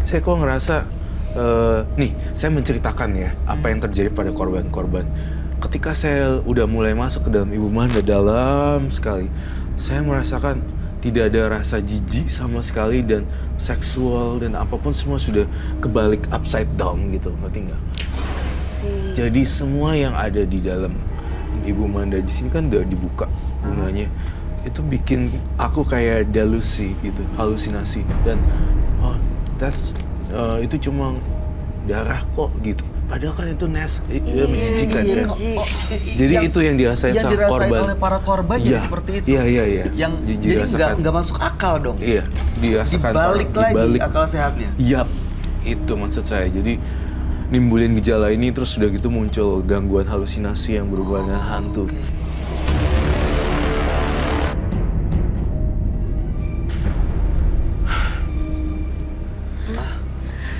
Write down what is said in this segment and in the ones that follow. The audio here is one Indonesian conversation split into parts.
saya kok ngerasa, nih saya menceritakan ya apa yang terjadi pada korban-korban. Ketika saya udah mulai masuk ke dalam Ibu Manda dalam sekali, saya merasakan tidak ada rasa jijik sama sekali dan seksual dan apapun semua sudah kebalik upside down gitu, ngerti nggak? Jadi semua yang ada di dalam Ibu Manda di sini kan udah dibuka bunganya. Itu bikin aku kayak delusi gitu, halusinasi dan itu cuma darah kok gitu. Padahal kan itu menjijikan kan. Jadi itu yang dirasain sama korban. Yang dirasain oleh para korban jadi seperti itu. Iya. Yang jadi nggak masuk akal dong. Iya, dirasakan. Dibalik akal sehatnya. Iya, itu maksud saya. Jadi nimbulin gejala ini terus udah gitu muncul gangguan halusinasi yang berhubungan dengan hantu.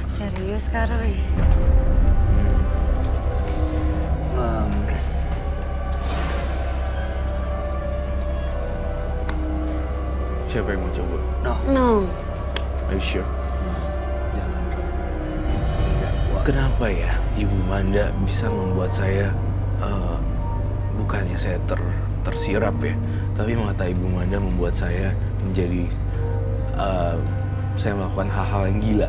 Serius sekarang ya? Siapa yang mau coba? No. Are you sure? Jangan, Roy. Kenapa ya Ibu Manda bisa membuat saya bukannya saya tersirap ya, tapi mata Ibu Manda membuat saya menjadi saya melakukan hal-hal yang gila.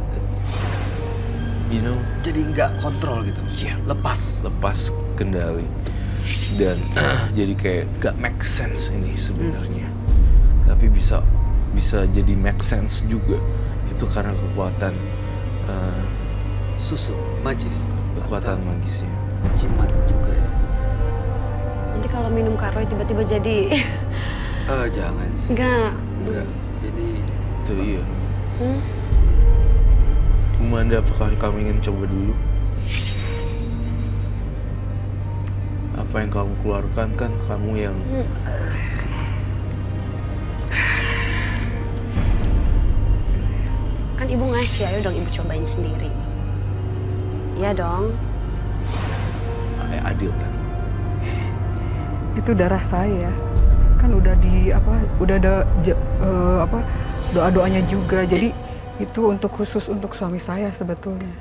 You know? Jadi nggak kontrol gitu. Iya. Lepas kendali dan jadi kayak gak make sense ini sebenarnya. Tapi bisa jadi make sense juga. Itu karena kekuatan susu, magis. Kekuatan magisnya. Jimat juga ya. Nanti kalau minum Kak Roy tiba-tiba jadi... Jangan sih. Enggak. Ini... Itu iya. Bu Manda, apakah kamu ingin coba dulu? Apa yang kamu keluarkan kan kamu yang... Kan ibu ngasih, ayo dong ibu cobain sendiri. Iya dong. Adil kan? Itu darah saya. Kan udah udah ada doa-doanya juga. Jadi itu khusus untuk suami saya sebetulnya.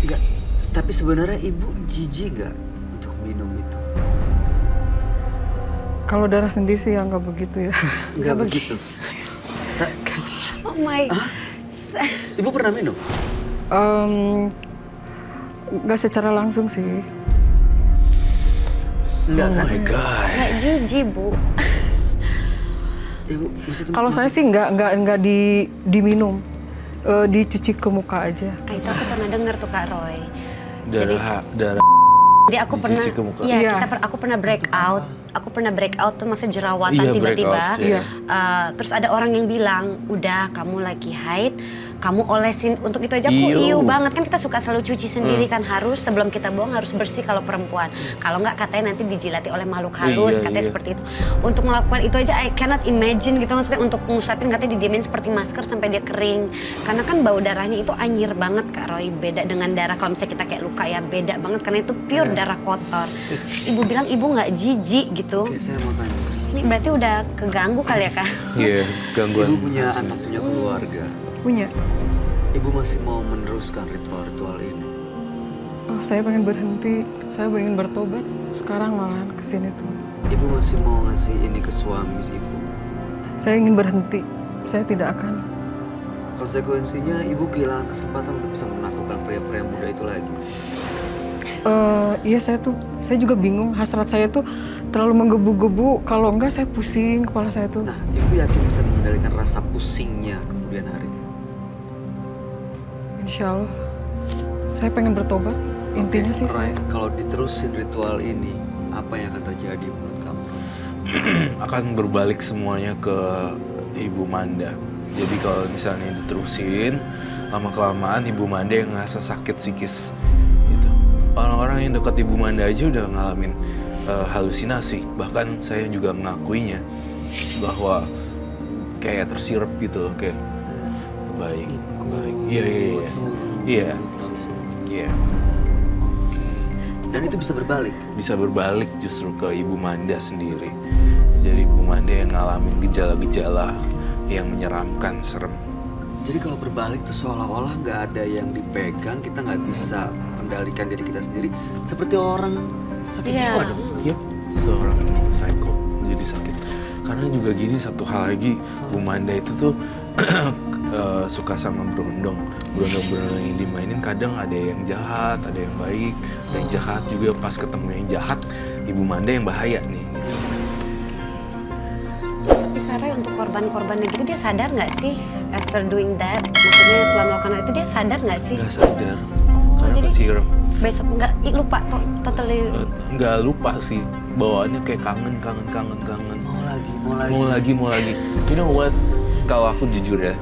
Enggak, tapi sebenarnya ibu jijik nggak untuk minum itu? Kalau darah sendiri sih ya nggak begitu ya. Nggak begitu. Oh my. Ibu pernah minum? Nggak secara langsung sih. Enggak kan? Oh my God. Nggak jijik, Bu. Ibu, Kalau saya sih nggak diminum, dicuci ke muka aja. Itu aku pernah dengar tuh Kak Roy. Darah Jadi aku pernah, dicuci ke muka. iya, Iya. aku pernah break out. Aku pernah break out tuh maksudnya jerawatan Iya, tiba-tiba. break out, iya. Terus ada orang yang bilang, udah kamu lagi haid, kamu olesin. Untuk itu aja aku iu banget. Kan kita suka selalu cuci sendiri kan. Harus sebelum kita buang harus bersih kalau perempuan. Kalau nggak katanya nanti dijilati oleh makhluk halus, katanya seperti itu. Untuk melakukan itu aja I cannot imagine gitu. Maksudnya untuk ngusapin katanya didiemin seperti masker sampai dia kering. Karena kan bau darahnya itu anyir banget Kak Roy. Beda dengan darah kalau misalnya kita kayak luka ya beda banget. Karena itu pure darah kotor. Ibu bilang ibu nggak jijik gitu. Oke, saya mau tanya. Ini berarti udah keganggu kali ya Kak? Iya, gangguan. Ibu punya anak, punya keluarga. Punya. Ibu masih mau meneruskan ritual-ritual ini? Oh, saya pengen berhenti. Saya pengen bertobat. Sekarang malahan kesini tuh. Ibu masih mau ngasih ini ke suami ibu? Saya ingin berhenti. Saya tidak akan. Konsekuensinya ibu kehilangan kesempatan untuk bisa menaklukkan pria-pria muda itu lagi. Iya saya juga bingung. Hasrat saya tuh terlalu menggebu-gebu. Kalau enggak saya pusing kepala saya tuh. Nah, ibu yakin bisa mengendalikan rasa pusingnya kemudian hari? Insya Allah. Saya pengen bertobat. Intinya sih Roy, saya. kalau diterusin ritual ini, apa yang akan terjadi menurut kamu? Akan berbalik semuanya ke Ibu Manda. Jadi kalau misalnya diterusin, lama-kelamaan Ibu Manda yang ngerasa sakit psikis. Gitu. Orang-orang yang dekat Ibu Manda aja udah ngalamin halusinasi. Bahkan saya juga mengakuinya bahwa kayak tersirap gitu loh, kayak baik. Iya. Oke. Dan itu bisa berbalik? Bisa berbalik justru ke Ibu Manda sendiri. Jadi Bu Manda yang ngalamin gejala-gejala yang menyeramkan, serem. Jadi kalau berbalik tuh seolah-olah nggak ada yang dipegang, kita nggak bisa kendalikan diri kita sendiri. Seperti orang sakit Iya. jiwa dong. Yep, seorang psycho jadi sakit. Karena juga gini, satu hal lagi, Bu Manda itu tuh suka sama berondong. Berondong-berondong yang dimainin kadang ada yang jahat, ada yang baik. Ada yang jahat juga, pas ketemu yang jahat, Ibu Manda yang bahaya nih. Tapi Kara untuk korban-korbannya gitu dia sadar nggak sih after doing that? Maksudnya setelah melakukan hal itu dia sadar nggak sih? Nggak sadar. Oh, Karena jadi kesiram. besok nggak lupa totally. Nggak lupa sih, bawaannya kayak kangen. Mau lagi. You know what? Kalau aku jujur ya,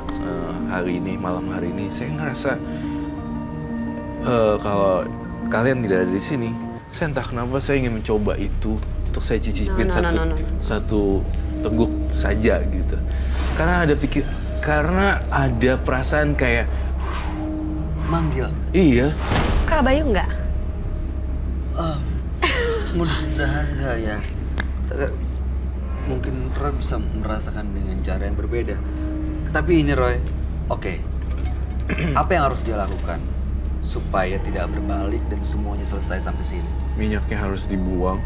malam hari ini, saya ngerasa kalau kalian tidak ada di sini, saya entah kenapa saya ingin mencoba itu untuk saya cicipin No. satu teguk saja gitu. Karena ada perasaan kayak, Manggil. iya, Kak Bayu nggak? Mudah-mudahan enggak ya. Mungkin Roy bisa merasakan dengan cara yang berbeda. Tapi ini Roy, oke. Apa yang harus dia lakukan supaya tidak berbalik dan semuanya selesai sampai sini? minyaknya harus dibuang,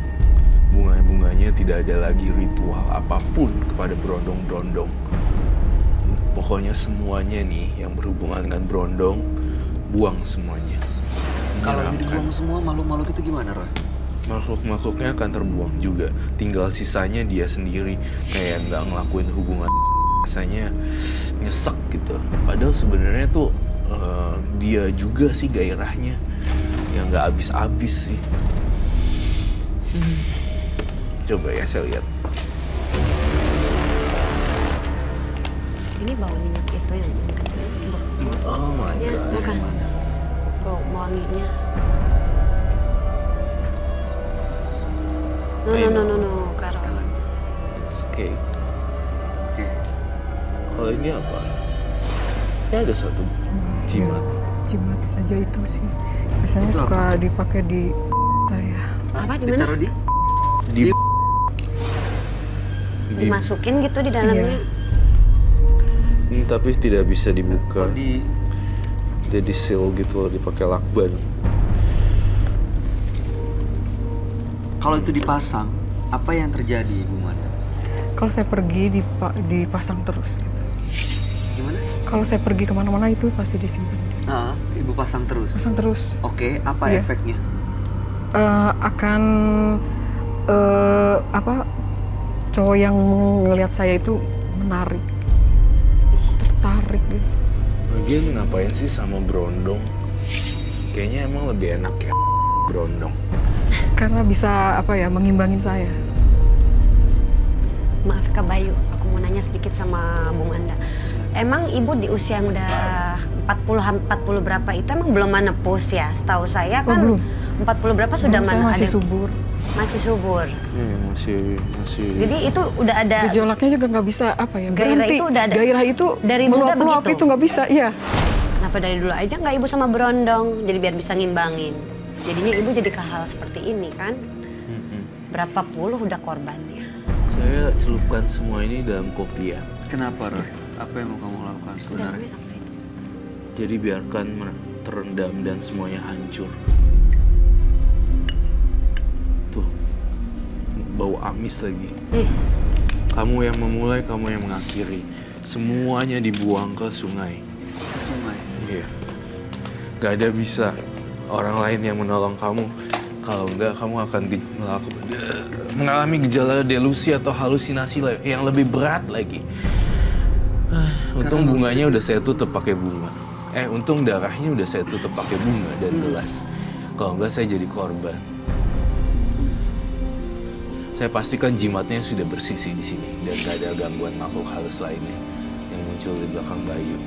bunga-bunganya tidak ada lagi ritual apapun kepada berondong-berondong. Pokoknya semuanya nih yang berhubungan dengan berondong, buang semuanya. Kalau ini Menyeramkan. dibuang semua, makhluk-makhluk itu gimana Roy? Makhluk-makhluknya akan terbuang juga. Tinggal sisanya dia sendiri, kayak nggak ngelakuin hubungan. Rasanya nyesek gitu. Padahal sebenarnya tuh dia juga sih gairahnya yang nggak habis-habis sih. Coba ya saya lihat. Ini bau minyak itu yang kecil. Oh my Ya, god. bukan. Bau wanginya. No, Karo. Oke. Oke. Kalau ini apa? Ini ada satu jimat. Jimat aja itu sih. Biasanya Itu suka dipakai di saya. Apa, di mana? Ditaruh di? Di Dimasukin gitu di dalamnya. ini tapi tidak bisa dibuka. Di Jadi seal gitu dipakai lakban. Kalau itu dipasang, apa yang terjadi Ibu Manda? Kalau saya pergi dipasang terus. Gitu. Gimana? Kalau saya pergi kemana-mana itu pasti disimpan. Ibu pasang terus. Pasang terus. Oke, apa Iya. efeknya? Akan cowok yang ngelihat saya itu menarik, tertarik gitu. Lagian ngapain sih sama berondong? Kayaknya emang lebih enak ya berondong. Karena bisa mengimbangin saya. Maaf Kak Bayu, aku mau nanya sedikit sama Bung Anda. Emang ibu di usia yang udah 40 berapa itu emang belum menepus ya? Setahu saya kan belum. 40 berapa sudah Saya masih ada subur. masih subur. Masih. Jadi itu udah ada Gejolaknya juga nggak bisa Gairah berhenti. itu udah ada. Gairah itu Dari muda meluap-meluap begitu? itu nggak bisa, iya. Kenapa dari dulu aja nggak ibu sama berondong? Jadi biar bisa ngimbangin. Jadinya ibu jadi ke hal seperti ini kan? Berapa puluh udah korbannya. Saya celupkan semua ini dalam kopi ya. Kenapa Roy? Apa yang mau kamu lakukan sebenarnya? Dalamnya apa itu? Jadi biarkan terendam dan semuanya hancur. Tuh, bau amis lagi. Kamu yang memulai, kamu yang mengakhiri. Semuanya dibuang ke sungai. Ke sungai. Iya. Gak ada bisa orang lain yang menolong kamu. Kalau enggak, kamu akan mengalami gejala delusi atau halusinasi yang lebih berat lagi. Untung bunganya udah saya tutup pakai bunga. Untung darahnya udah saya tutup pakai bunga dan gelas. Kalau enggak, saya jadi korban. Saya pastikan jimatnya sudah bersisi di sini dan gak ada gangguan makhluk halus lainnya yang muncul di belakang Bayu.